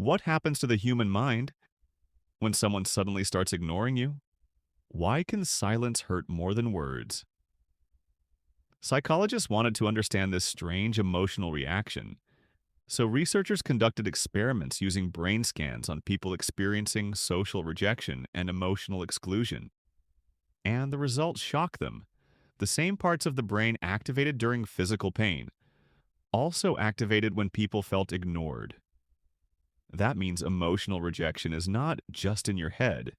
What happens to the human mind when someone suddenly starts ignoring you? Why can silence hurt more than words? Psychologists wanted to understand this strange emotional reaction, so researchers conducted experiments using brain scans on people experiencing social rejection and emotional exclusion. And the results shocked them. The same parts of the brain activated during physical pain also activated when people felt ignored. That means emotional rejection is not just in your head.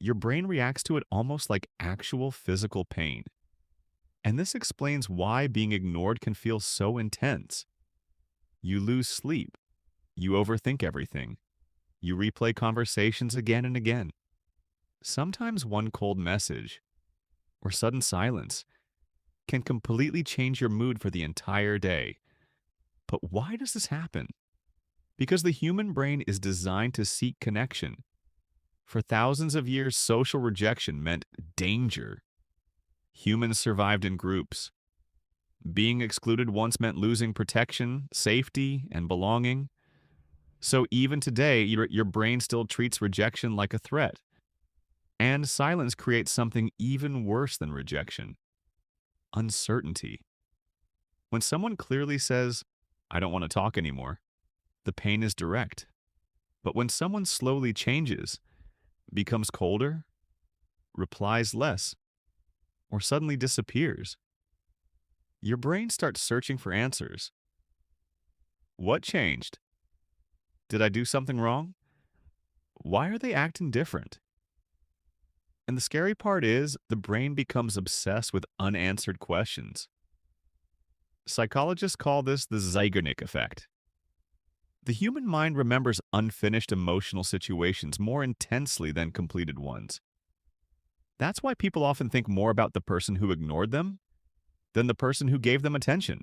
Your brain reacts to it almost like actual physical pain. And this explains why being ignored can feel so intense. You lose sleep. You overthink everything. You replay conversations again and again. Sometimes one cold message or sudden silence can completely change your mood for the entire day. But why does this happen? Because the human brain is designed to seek connection. For thousands of years, social rejection meant danger. Humans survived in groups. Being excluded once meant losing protection, safety, and belonging. So even today, your brain still treats rejection like a threat. And silence creates something even worse than rejection: uncertainty. When someone clearly says, "I don't want to talk anymore," the pain is direct. But when someone slowly changes, becomes colder, replies less, or suddenly disappears, your brain starts searching for answers. What changed? Did I do something wrong? Why are they acting different? And the scary part is, the brain becomes obsessed with unanswered questions. Psychologists call this the Zeigarnik effect. The human mind remembers unfinished emotional situations more intensely than completed ones. That's why people often think more about the person who ignored them than the person who gave them attention.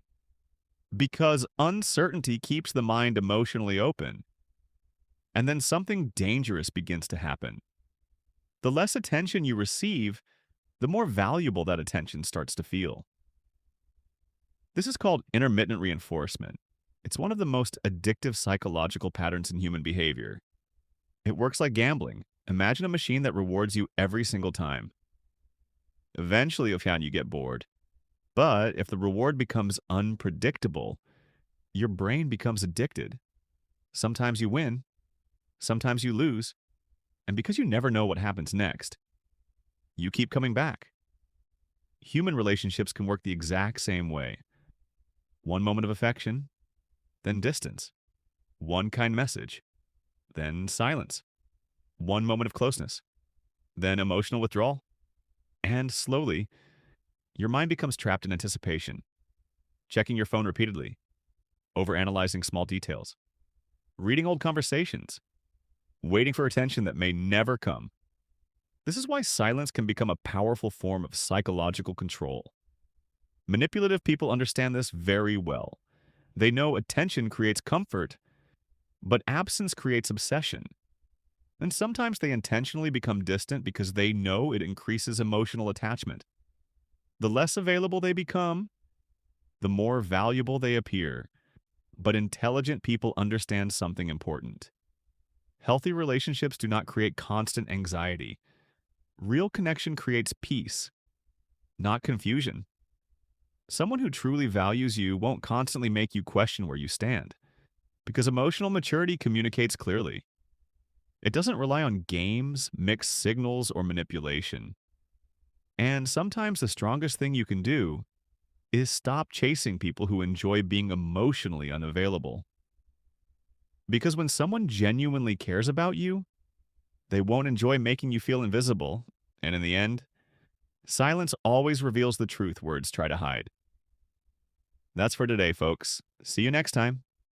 Because uncertainty keeps the mind emotionally open. And then something dangerous begins to happen. The less attention you receive, the more valuable that attention starts to feel. This is called intermittent reinforcement. It's one of the most addictive psychological patterns in human behavior. It works like gambling. Imagine a machine that rewards you every single time. Eventually, you'll find you get bored. But if the reward becomes unpredictable, your brain becomes addicted. Sometimes you win, sometimes you lose, and because you never know what happens next, you keep coming back. Human relationships can work the exact same way. One moment of affection, then distance. One kind message, then silence. One moment of closeness, then emotional withdrawal. And slowly, your mind becomes trapped in anticipation, checking your phone repeatedly, overanalyzing small details, reading old conversations, waiting for attention that may never come. This is why silence can become a powerful form of psychological control. Manipulative people understand this very well. They know attention creates comfort, but absence creates obsession. And sometimes they intentionally become distant because they know it increases emotional attachment. The less available they become, the more valuable they appear. But intelligent people understand something important. Healthy relationships do not create constant anxiety. Real connection creates peace, not confusion. Someone who truly values you won't constantly make you question where you stand, because emotional maturity communicates clearly. It doesn't rely on games, mixed signals, or manipulation. And sometimes the strongest thing you can do is stop chasing people who enjoy being emotionally unavailable. Because when someone genuinely cares about you, they won't enjoy making you feel invisible. And in the end, silence always reveals the truth words try to hide. That's for today, folks. See you next time.